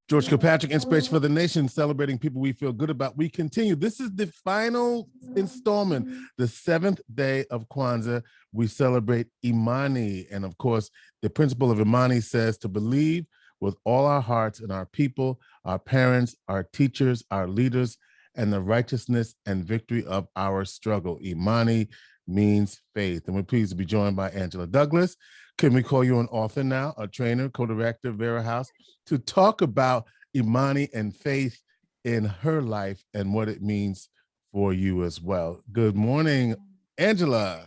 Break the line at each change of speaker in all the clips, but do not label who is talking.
George Kilpatrick Inspiration for the Nation, celebrating people we feel good about. We continue. This is the final installment, the seventh day of Kwanzaa. We celebrate Imani. And of course, the principle of Imani says to believe with all our hearts in our people, our parents, our teachers, our leaders, and the righteousness and victory of our struggle. Imani means faith. And we're pleased to be joined by Angela Douglas. Can we call you an author now, a trainer, co-director of Vera House, to talk about Imani and faith in her life and what it means for you as well. Good morning, Angela.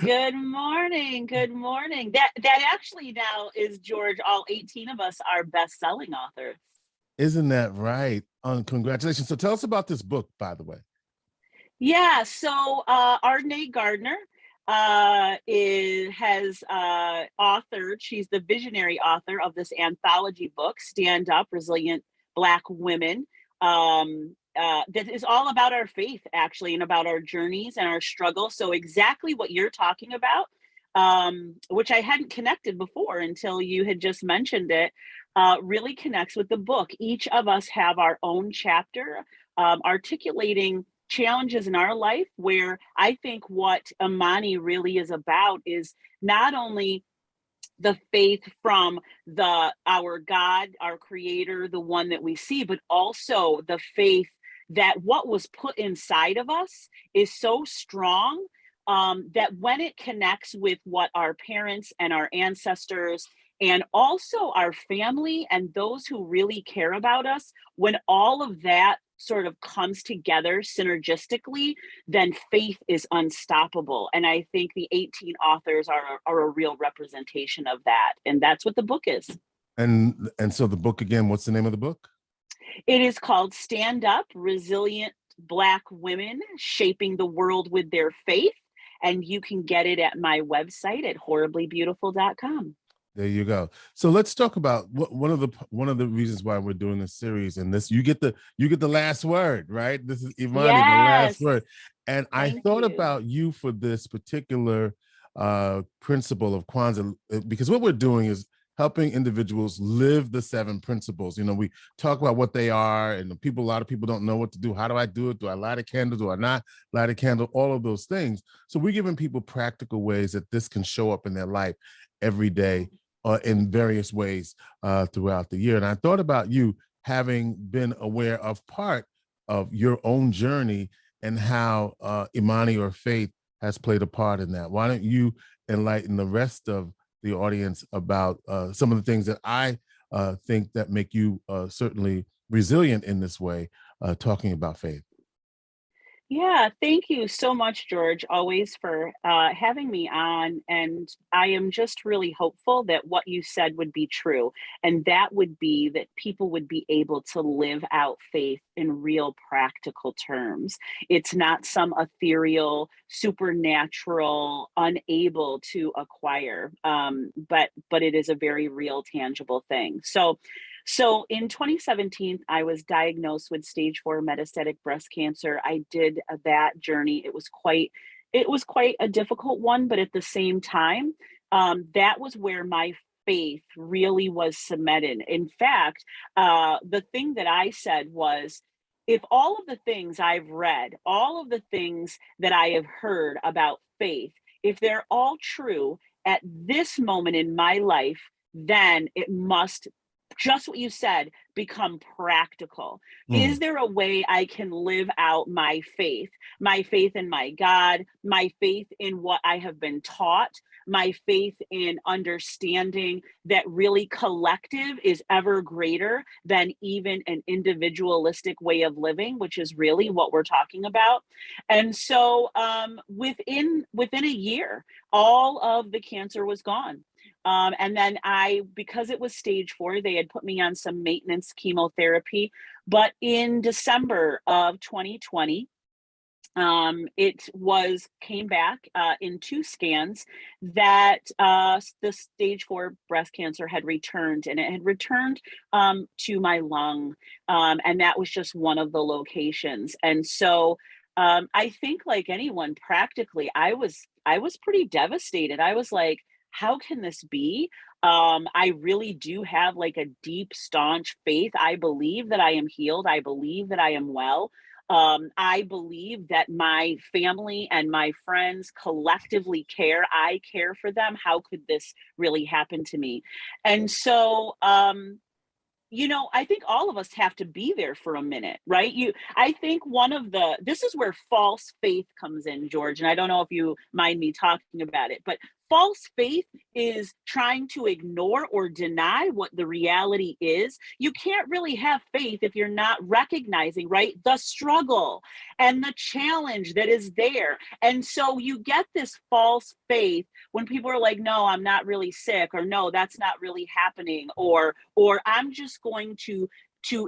Good morning. Good morning. That actually now is, George, all 18 of us are best-selling authors.
Isn't that right? Congratulations. So tell us about this book, by the way.
Yeah, so Ardenae Gardner has authored, she's the visionary author of this anthology book, Stand Up, Resilient Black Women, that is all about our faith, actually, and about our journeys and our struggles. So exactly what you're talking about, which I hadn't connected before until you had just mentioned it, really connects with the book. Each of us have our own chapter articulating challenges in our life, where I think what Imani really is about is not only the faith from our God, our creator, the one that we see, but also the faith that what was put inside of us is so strong that when it connects with what our parents and our ancestors and also our family and those who really care about us, when all of that sort of comes together synergistically, then faith is unstoppable. And I think the 18 authors are a real representation of that. And that's what the book is.
And so the book, again, what's the name of the book?
It is called Stand Up, Resilient Black Women Shaping the World with Their Faith. And you can get it at my website at horriblybeautiful.com.
There you go. So let's talk about one of the reasons why we're doing this series, and this you get the last word, right? This is Imani, yes. The last word. And I thought about you for this particular principle of Kwanzaa, because what we're doing is helping individuals live the 7 principles. You know, we talk about what they are, and a lot of people don't know what to do. How do I do it? Do I light a candle? Do I not light a candle? All of those things. So we're giving people practical ways that this can show up in their life every day in various ways throughout the year. And I thought about you having been aware of part of your own journey and how Imani or faith has played a part in that. Why don't you enlighten the rest of the audience about some of the things that I think that make you certainly resilient in this way, talking about faith.
Yeah, thank you so much, George, always for having me on. And I am just really hopeful that what you said would be true. And that would be that people would be able to live out faith in real practical terms. It's not some ethereal, supernatural, unable to acquire, but it is a very real, tangible thing. So in 2017, I was diagnosed with stage 4 metastatic breast cancer. I did that journey. It was quite a difficult one, but at the same time, that was where my faith really was cemented. In fact, the thing that I said was, if all of the things I've read, all of the things that I have heard about faith, if they're all true at this moment in my life, then it must, just what you said, become practical. Is there a way I can live out my faith in my God, my faith in what I have been taught, my faith in understanding that really collective is ever greater than even an individualistic way of living, which is really what we're talking about. And so within a year, all of the cancer was gone. And then because it was stage 4, they had put me on some maintenance chemotherapy. But in December of 2020, it came back in 2 scans that the stage 4 breast cancer had returned, and it had returned to my lung. And that was just one of the locations. And so I think, like anyone, practically, I was pretty devastated. I was like, how can this be? I really do have like a deep, staunch faith. I believe that I am healed. I believe that I am well. I believe that my family and my friends collectively care. I care for them. How could this really happen to me? And so, I think all of us have to be there for a minute, right? I think this is where false faith comes in, George. And I don't know if you mind me talking about it, but false faith is trying to ignore or deny what the reality is. You can't really have faith if you're not recognizing, right, the struggle and the challenge that is there. And so you get this false faith when people are like, no, I'm not really sick, or no, that's not really happening, or I'm just going to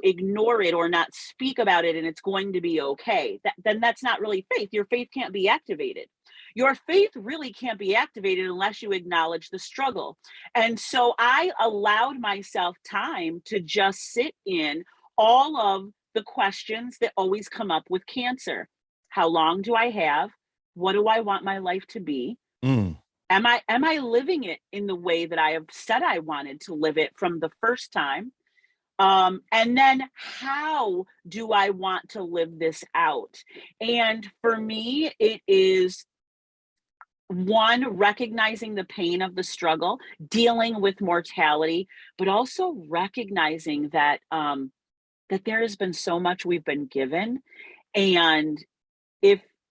ignore it or not speak about it and it's going to be okay. Then that's not really faith. Your faith can't be activated. Your faith really can't be activated unless you acknowledge the struggle. And so I allowed myself time to just sit in all of the questions that always come up with cancer. How long do I have? What do I want my life to be?
Mm.
Am I living it in the way that I have said I wanted to live it from the first time? And then how do I want to live this out? And for me, it is one, recognizing the pain of the struggle, dealing with mortality, but also recognizing that there has been so much we've been given, and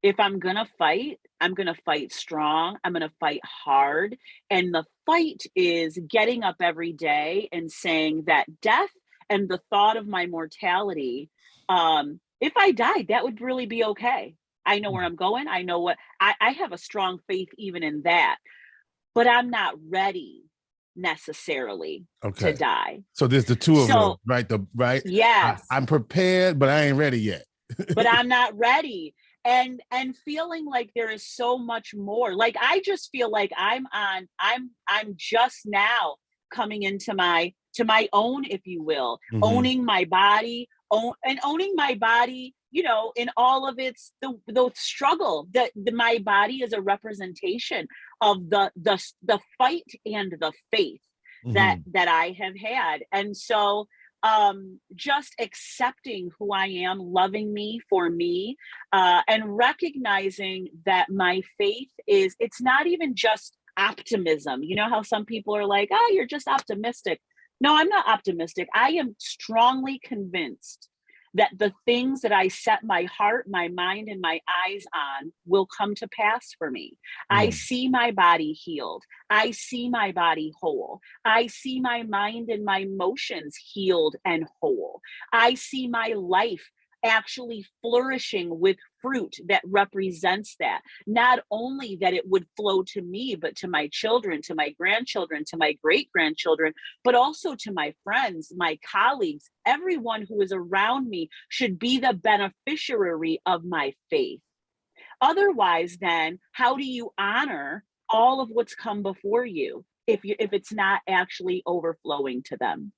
if I'm gonna fight, I'm gonna fight strong. I'm gonna fight hard. And the fight is getting up every day and saying that death and the thought of my mortality, if I died, that would really be okay. I know where I'm going. I know what I have a strong faith even in that, but I'm not ready necessarily to
Okay.
die.
So there's the two of them,
So
right?
yes,
I'm prepared, but I ain't ready yet.
but I'm not ready. And feeling like there is so much more. Like I just feel like I'm just now coming into my own, if you will,
Mm-hmm.
owning my body, owning my body, in all of its the struggle. That my body is a representation of the fight and the faith that
Mm-hmm.
I have had. And so just accepting who I am, loving me for me, and recognizing that my faith it's not even just optimism. You know how some people are like, oh, you're just optimistic. No, I'm not optimistic. I am strongly convinced that the things that I set my heart, my mind, and my eyes on will come to pass for me. I
Mm.
see my body healed. I see my body whole. I see my mind and my emotions healed and whole. I see my life actually flourishing with fruit that represents that. Not only that it would flow to me, but to my children, to my grandchildren, to my great grandchildren, but also to my friends, my colleagues, everyone who is around me should be the beneficiary of my faith. Otherwise, then, how do you honor all of what's come before you if it's not actually overflowing to them?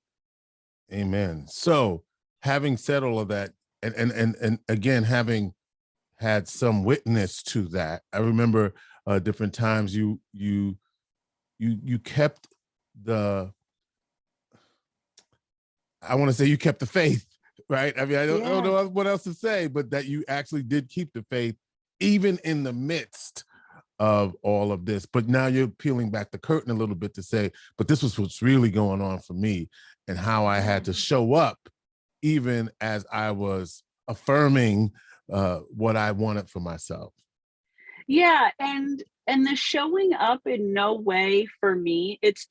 Amen. So having said all of that, and again, having had some witness to that, I remember different times you kept the, I want to say you kept the faith, right? I mean, I don't
Yeah.
know what else to say, but that you actually did keep the faith, even in the midst of all of this. But now you're peeling back the curtain a little bit to say, but this was what's really going on for me, and how I had to show up, even as I was affirming what I wanted for myself.
Yeah, and the showing up in no way for me, it's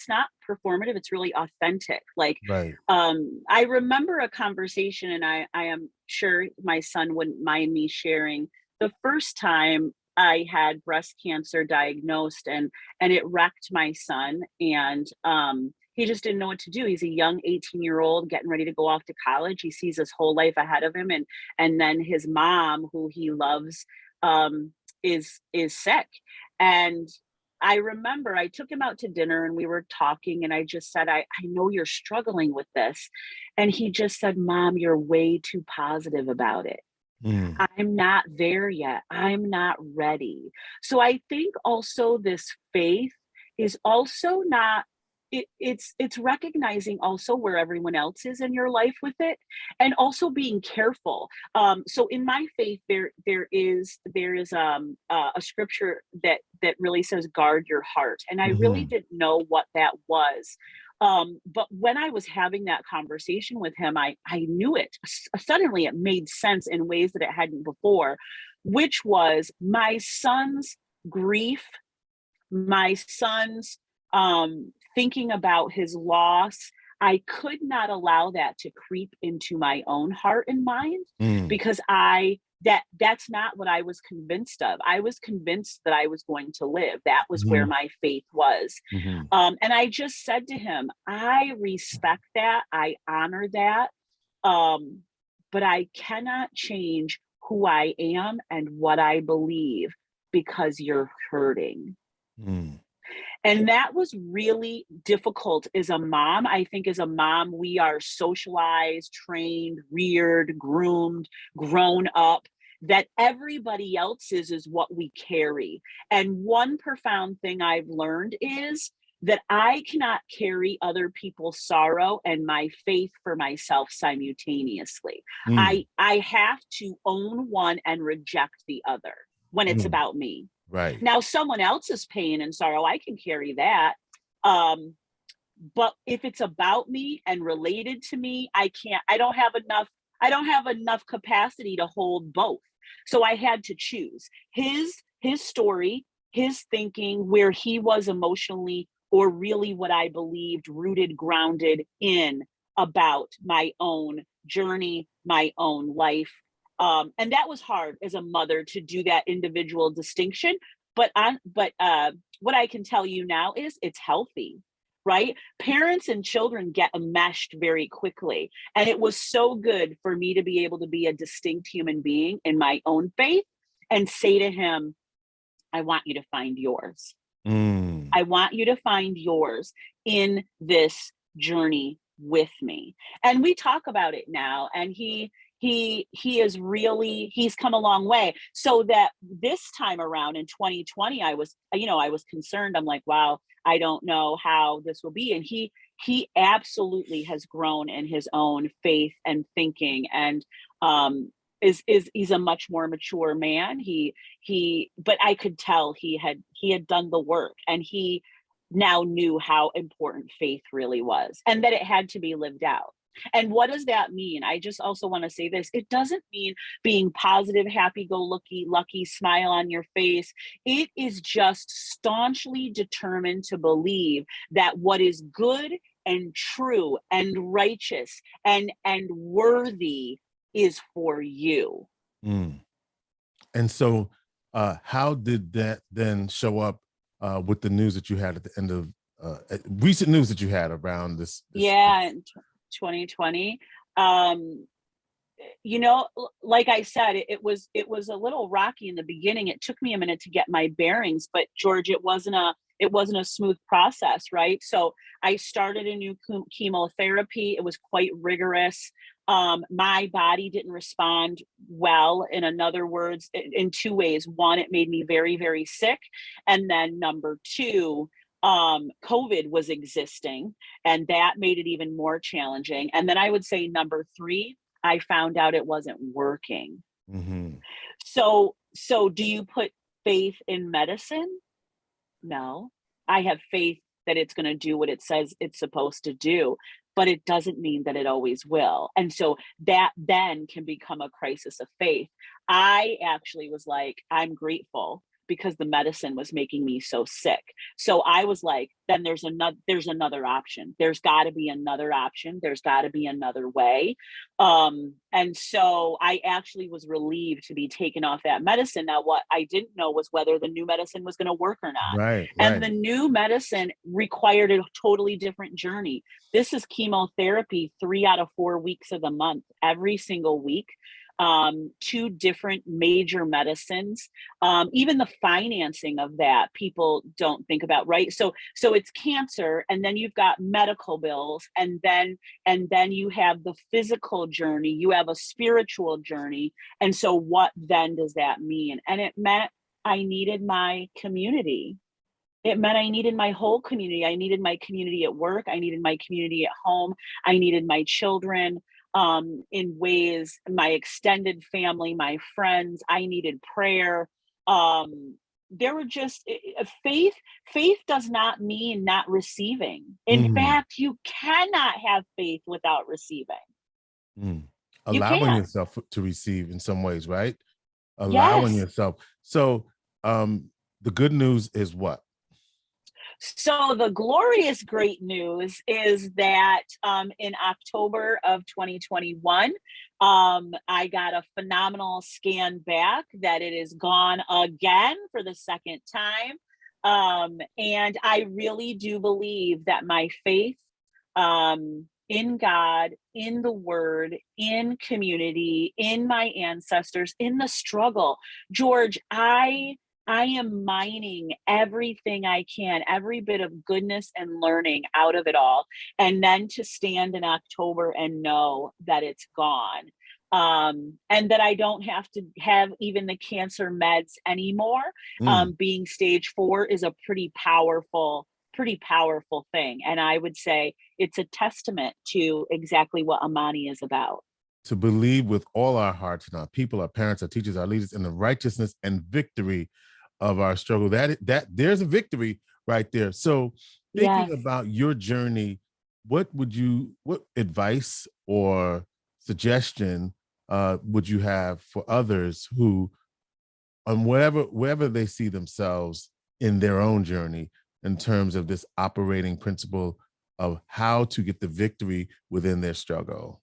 not performative, it's really authentic. Like
Right.
I remember a conversation, and I am sure my son wouldn't mind me sharing the first time I had breast cancer diagnosed, and it wrecked my son. And he just didn't know what to do. He's a young 18-year-old getting ready to go off to college. He sees his whole life ahead of him, and then his mom, who he loves, um, is sick. And I remember I took him out to dinner and we were talking, and I just said, I know you're struggling with this. And he just said, Mom, you're way too positive about it.
Mm.
I'm not there yet. I'm not ready. So I think also this faith is also not, it's recognizing also where everyone else is in your life with it, and also being careful. So in my faith, there is a scripture that really says guard your heart, and I really
Mhm.
didn't know what that was. But when I was having that conversation with him, I knew it. Suddenly it made sense in ways that it hadn't before, which was my son's grief, my son's thinking about his loss. I could not allow that to creep into my own heart and mind,
Mm.
because that's not what I was convinced of. I was convinced that I was going to live. That was where
Mhm.
my faith was.
Mhm.
And I just said to him, I respect that, I honor that, um, but I cannot change who I am and what I believe because you're hurting.
Mm.
And that was really difficult as a mom. I think as a mom, we are socialized, trained, reared, groomed, grown up, that everybody else's is what we carry. And one profound thing I've learned is that I cannot carry other people's sorrow and my faith for myself simultaneously.
Mm.
I have to own one and reject the other when it's
Mm.
about me.
Right.
Now, someone else's pain and sorrow, I can carry that. Um, but if it's about me and related to me, I can't, I don't have enough capacity to hold both. So I had to choose his story, his thinking, where he was emotionally, or really what I believed, rooted, grounded in about my own journey, my own life. And that was hard as a mother to do that individual distinction. But what I can tell you now is it's healthy, right? Parents and children get enmeshed very quickly. And it was so good for me to be able to be a distinct human being in my own faith and say to him, I want you to find yours.
Mm.
I want you to find yours in this journey with me. And we talk about it now, and he is really, he's come a long way. So that this time around in 2020, I was concerned. I'm like, wow, I don't know how this will be. And he absolutely has grown in his own faith and thinking, and is he's a much more mature man. But I could tell he had done the work, and he now knew how important faith really was, and that it had to be lived out. And what does that mean? I just also want to say this. It doesn't mean being positive, happy go lucky, smile on your face. It is just staunchly determined to believe that what is good and true and righteous and worthy is for you.
Mm. And so, how did that then show up with the news that you had at the end of recent news that you had around this.
Yeah, in 2020. Um, like I said, it was a little rocky in the beginning. It took me a minute to get my bearings, but George, it wasn't a smooth process, right? So I started a new chemotherapy. It was quite rigorous. My body didn't respond well. In other words, in two ways. One, it made me very, very sick, and then number two, COVID was existing, and that made it even more challenging. And then I would say number three, I found out it wasn't working.
Mm-hmm.
So do you put faith in medicine? No. I have faith that it's going to do what it says it's supposed to do, but it doesn't mean that it always will. And so that then can become a crisis of faith. I actually was like, I'm grateful because the medicine was making me so sick. So I was like, then there's another option. There's got to be another option. There's got to be another way. And so I actually was relieved to be taken off that medicine. Now, what I didn't know was whether the new medicine was going to work or not.
Right,
And
right.
the new medicine required a totally different journey. This is chemotherapy 3 out of 4 weeks of the month, every single week. Two different major medicines. Even the financing of that, people don't think about, right? So it's cancer, and then you've got medical bills, and then you have the physical journey, you have a spiritual journey. And so what then does that mean? And it meant I needed my community. It meant I needed my whole community. I needed my community at work. I needed my community at home. I needed my children, in ways, my extended family, my friends. I needed prayer. There were just faith. Faith does not mean not receiving. In
Mm,
fact, you cannot have faith without receiving.
mm.
You
Allowing
can't.
yourself to receive in some ways, right? Allowing
Yes.
yourself. So the good news is what?
So the glorious great news is that, in October of 2021, I got a phenomenal scan back that it is gone again for the second time. And I really do believe that my faith, in God, in the word, in community, in my ancestors, in the struggle. George, I am mining everything I can, every bit of goodness and learning out of it all. And then to stand in October and know that it's gone. And that I don't have to have even the cancer meds anymore.
Mm.
Being stage 4 is a pretty powerful thing. And I would say it's a testament to exactly what Imani is about.
To believe with all our hearts in our people, our parents, our teachers, our leaders, in the righteousness and victory of our struggle. That there's a victory right there. So thinking
Yes.
about your journey, what advice or suggestion would you have for others who, on wherever they see themselves in their own journey, in terms of this operating principle of how to get the victory within their struggle?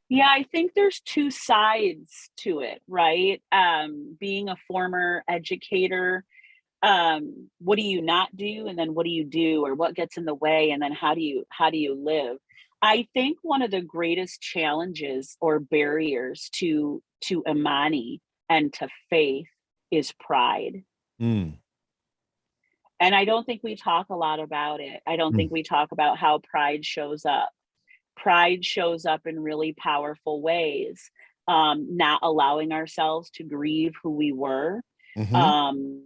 Yeah, I think there's two sides to it, right? Being a former educator, what do you not do, and then what do you do, or what gets in the way, and then how do you live? I think one of the greatest challenges or barriers to Imani and to faith is pride.
Mm,
And I don't think we talk a lot about it. I don't think
mm,
we talk about how pride shows up. Pride shows up in really powerful ways. Not allowing ourselves to grieve who we were,
mm-hmm,
um,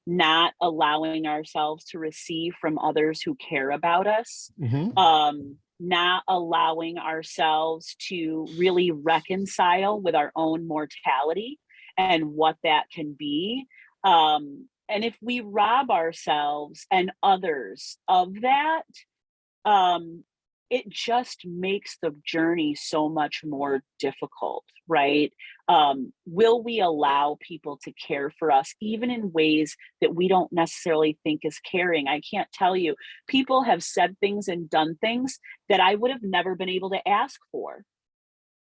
not allowing ourselves to receive from others who care about us,
mm-hmm,
not allowing ourselves to really reconcile with our own mortality and what that can be. And if we rob ourselves and others of that, um, it just makes the journey so much more difficult, right? Will we allow people to care for us, even in ways that we don't necessarily think is caring? I can't tell you, people have said things and done things that I would have never been able to ask for.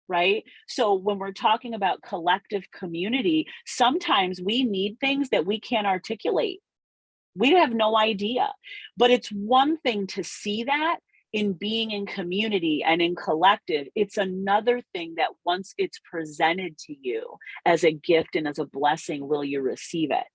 Right. So when we're talking about collective community, sometimes we need things that we can't articulate. We have no idea. But it's one thing to see that in being in community and in collective. It's another thing that once it's presented to you as a gift and as a blessing, will you receive it?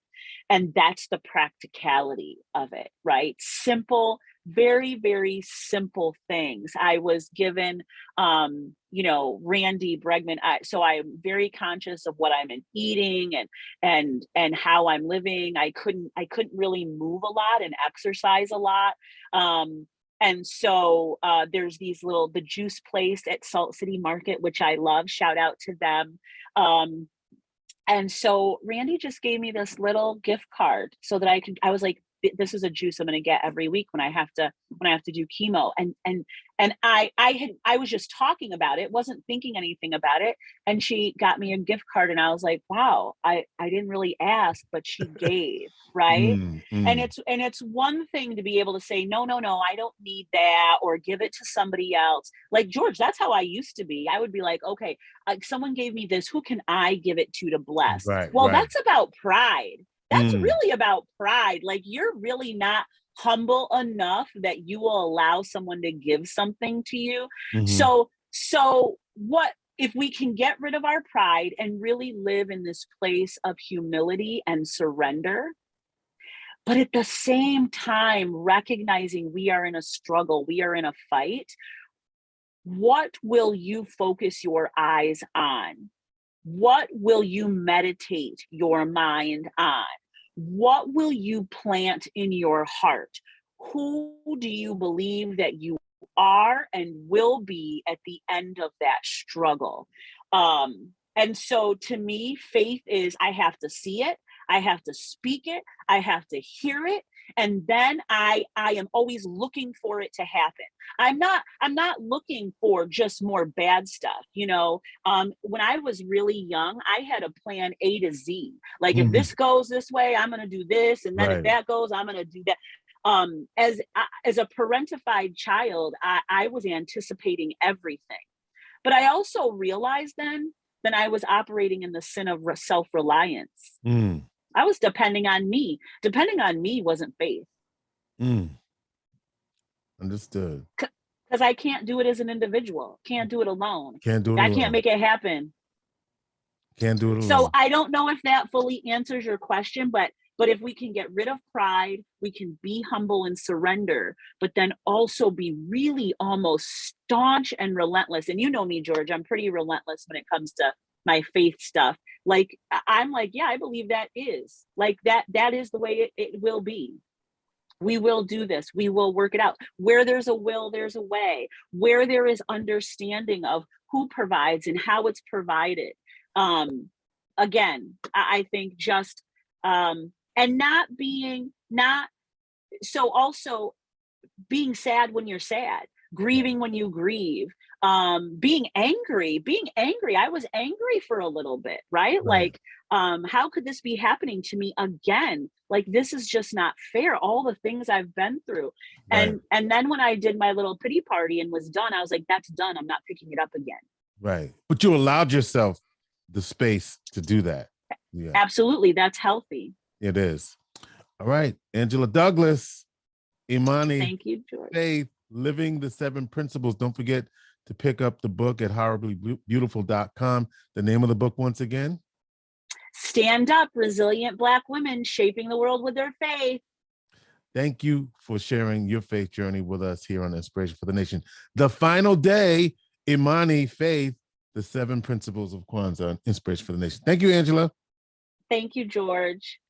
And that's the practicality of it, right? Simple, very, very simple things. I was given, Randy Bregman. So I'm very conscious of what I'm eating and how I'm living. I couldn't really move a lot and exercise a lot. And so there's the juice place at Salt City Market, which I love. Shout out to them. Um, and so Randy just gave me this little gift card so that I was like, this is a juice I'm going to get every week when I have to do chemo. And I was just talking about it, wasn't thinking anything about it. And she got me a gift card and I was like, wow, I didn't really ask, but she gave, right?
mm,
And
mm.
it's one thing to be able to say, no, no, no, I don't need that, or give it to somebody else. Like George, that's how I used to be. I would be like, okay, like someone gave me this, who can I give it to bless?
Right,
Well,
right.
that's about pride. That's
Mm,
really about pride. Like you're really not humble enough that you will allow someone to give something to you.
mm-hmm,
So what if we can get rid of our pride and really live in this place of humility and surrender, but at the same time recognizing we are in a struggle, we are in a fight? What will you focus your eyes on? What will you meditate your mind on? what will you plant in your heart? Who do you believe that you are and will be at the end of that struggle? And so to me, faith is, I have to see it, I have to speak it, I have to hear it, and then I am always looking for it to happen. I'm not looking for just more bad stuff. When I was really young, I had a plan A to Z. Like, if this goes this way, I'm going to do this, and then if that goes, I'm going to do that. As a parentified child, I was anticipating everything. But I also realized then that I was operating in the sin of self-reliance. I was depending on me. Depending on me wasn't faith.
Understood.
Because I can't do it as an individual. Can't do it alone.
Can't do it
I
alone.
can't make it happen.
Can't do it alone.
So I don't know if that fully answers your question, but if we can get rid of pride, we can be humble and surrender, but then also be really almost staunch and relentless. And you know me, George, I'm pretty relentless when it comes to my faith stuff. Like, I'm like, yeah, I believe that is like that is the way it will be. We will do this. We will work it out. Where there's a will, there's a way. Where there is understanding of who provides and how it's provided. Again, I think just, and also being sad when you're sad, grieving when you grieve, being angry. I was angry for a little bit, right? Like, how could this be happening to me again? Like, this is just not fair. All the things I've been through. And then when I did my little pity party and was done, I was like, that's done. I'm not picking it up again.
Right. But you allowed yourself the space to do that.
Yeah. Absolutely. That's healthy.
It is. All right. Angela Douglas, Imani.
Thank you, George.
Faith, Living the 7 Principles. Don't forget to pick up the book at horriblybeautiful.com. The name of the book once again?
Stand Up, Resilient Black Women Shaping the World with Their Faith.
Thank you for sharing your faith journey with us here on Inspiration for the Nation. The final day, Imani, Faith, the 7 Principles of Kwanzaa, Inspiration for the Nation. Thank you, Angela.
Thank you, George.